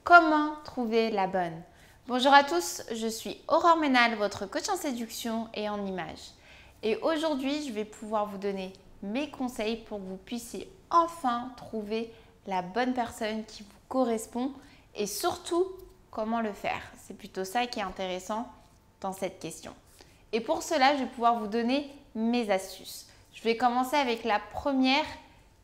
Comment trouver la bonne? Bonjour à tous, je suis Aurore Ménal, votre coach en séduction et en images. Et aujourd'hui, je vais pouvoir vous donner mes conseils pour que vous puissiez enfin trouver la bonne personne qui vous correspond et surtout, comment le faire. C'est plutôt ça qui est intéressant dans cette question. Et pour cela, je vais pouvoir vous donner mes astuces. Je vais commencer avec la première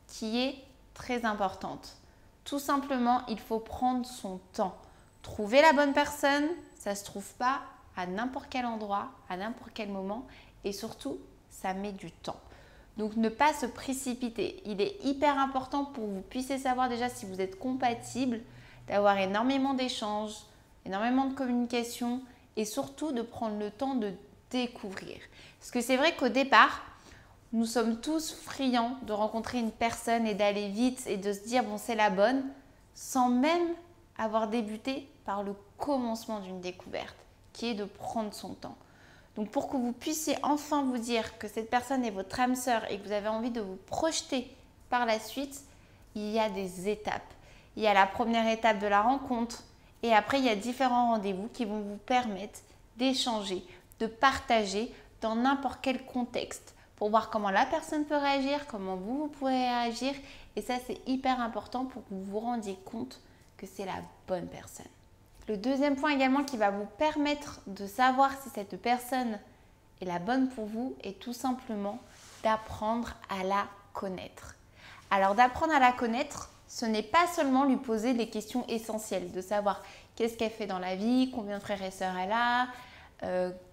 qui est très importante. Tout simplement, il faut prendre son temps. Trouver la bonne personne, ça ne se trouve pas à n'importe quel endroit, à n'importe quel moment et surtout, ça met du temps. Donc, ne pas se précipiter. Il est hyper important pour que vous puissiez savoir déjà si vous êtes compatible, d'avoir énormément d'échanges, énormément de communication et surtout de prendre le temps de découvrir. Parce que c'est vrai qu'au départ, nous sommes tous friands de rencontrer une personne et d'aller vite et de se dire bon c'est la bonne sans même avoir débuté par le commencement d'une découverte qui est de prendre son temps. Donc pour que vous puissiez enfin vous dire que cette personne est votre âme sœur et que vous avez envie de vous projeter par la suite, il y a des étapes. Il y a la première étape de la rencontre et après il y a différents rendez-vous qui vont vous permettre d'échanger, de partager dans n'importe quel contexte, pour voir comment la personne peut réagir, comment vous pourrez réagir. Et ça, c'est hyper important pour que vous vous rendiez compte que c'est la bonne personne. Le deuxième point également qui va vous permettre de savoir si cette personne est la bonne pour vous est tout simplement d'apprendre à la connaître. Alors, d'apprendre à la connaître, ce n'est pas seulement lui poser des questions essentielles, de savoir qu'est-ce qu'elle fait dans la vie, combien de frères et sœurs elle a,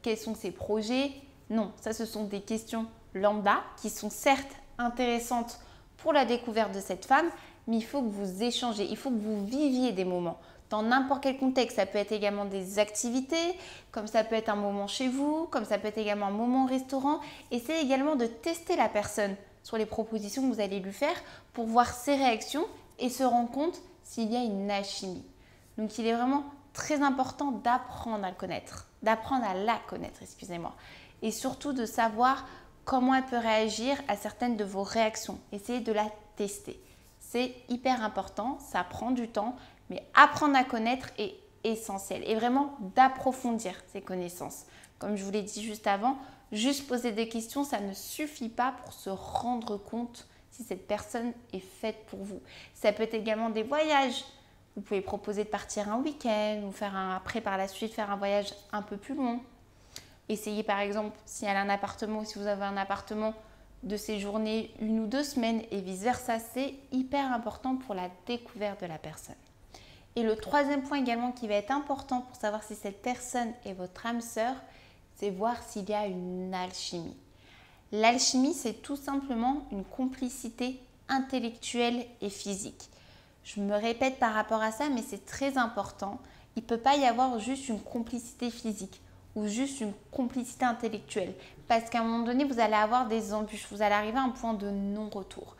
quels sont ses projets. Non, ça, ce sont des questions lambda qui sont certes intéressantes pour la découverte de cette femme, mais il faut que vous échangez, il faut que vous viviez des moments dans n'importe quel contexte. Ça peut être également des activités, comme ça peut être un moment chez vous, comme ça peut être également un moment au restaurant. Essayez également de tester la personne sur les propositions que vous allez lui faire pour voir ses réactions et se rendre compte s'il y a une alchimie. Donc il est vraiment très important d'apprendre à le connaître, d'apprendre à la connaître, excusez-moi, et surtout de savoir comment elle peut réagir à certaines de vos réactions. Essayez de la tester. C'est hyper important, ça prend du temps, mais apprendre à connaître est essentiel. Et vraiment d'approfondir ses connaissances. Comme je vous l'ai dit juste avant, juste poser des questions, ça ne suffit pas pour se rendre compte si cette personne est faite pour vous. Ça peut être également des voyages. Vous pouvez proposer de partir un week-end ou après par la suite faire un voyage un peu plus long. Essayez par exemple, si elle a un appartement ou si vous avez un appartement, de séjourner 1 ou 2 semaines et vice-versa. C'est hyper important pour la découverte de la personne. Et le troisième point également qui va être important pour savoir si cette personne est votre âme sœur, c'est voir s'il y a une alchimie. L'alchimie, c'est tout simplement une complicité intellectuelle et physique. Je me répète par rapport à ça, mais c'est très important. Il ne peut pas y avoir juste une complicité physique ou juste une complicité intellectuelle. Parce qu'à un moment donné, vous allez avoir des embûches, vous allez arriver à un point de non-retour.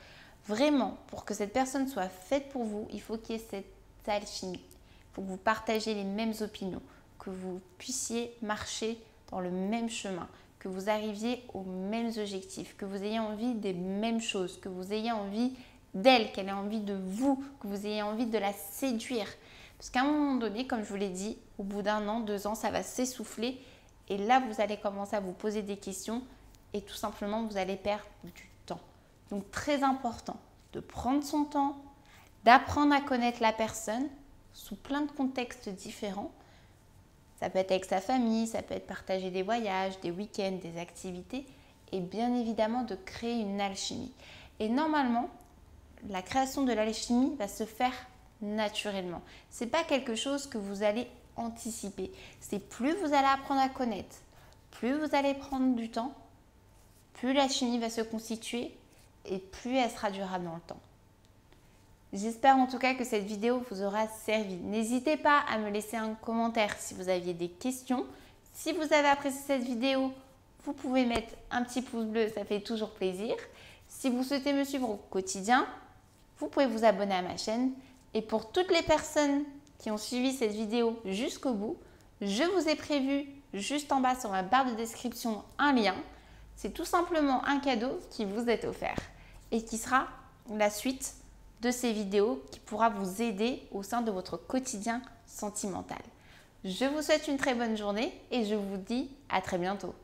Vraiment, pour que cette personne soit faite pour vous, il faut qu'il y ait cette alchimie. Il faut que vous partagez les mêmes opinions, que vous puissiez marcher dans le même chemin, que vous arriviez aux mêmes objectifs, que vous ayez envie des mêmes choses, que vous ayez envie d'elle, qu'elle ait envie de vous, que vous ayez envie de la séduire. Parce qu'à un moment donné, comme je vous l'ai dit, au bout d'1 an, 2 ans, ça va s'essouffler. Et là, vous allez commencer à vous poser des questions et tout simplement, vous allez perdre du temps. Donc, très important de prendre son temps, d'apprendre à connaître la personne sous plein de contextes différents. Ça peut être avec sa famille, ça peut être partager des voyages, des week-ends, des activités et bien évidemment de créer une alchimie. Et normalement, la création de l'alchimie va se faire naturellement. Ce n'est pas quelque chose que vous allez anticiper. C'est plus vous allez apprendre à connaître, plus vous allez prendre du temps, plus l'alchimie va se constituer et plus elle sera durable dans le temps. J'espère en tout cas que cette vidéo vous aura servi. N'hésitez pas à me laisser un commentaire si vous aviez des questions. Si vous avez apprécié cette vidéo, vous pouvez mettre un petit pouce bleu, ça fait toujours plaisir. Si vous souhaitez me suivre au quotidien, vous pouvez vous abonner à ma chaîne. Et pour toutes les personnes qui ont suivi cette vidéo jusqu'au bout, je vous ai prévu juste en bas sur ma barre de description un lien. C'est tout simplement un cadeau qui vous est offert et qui sera la suite de ces vidéos qui pourra vous aider au sein de votre quotidien sentimental. Je vous souhaite une très bonne journée et je vous dis à très bientôt.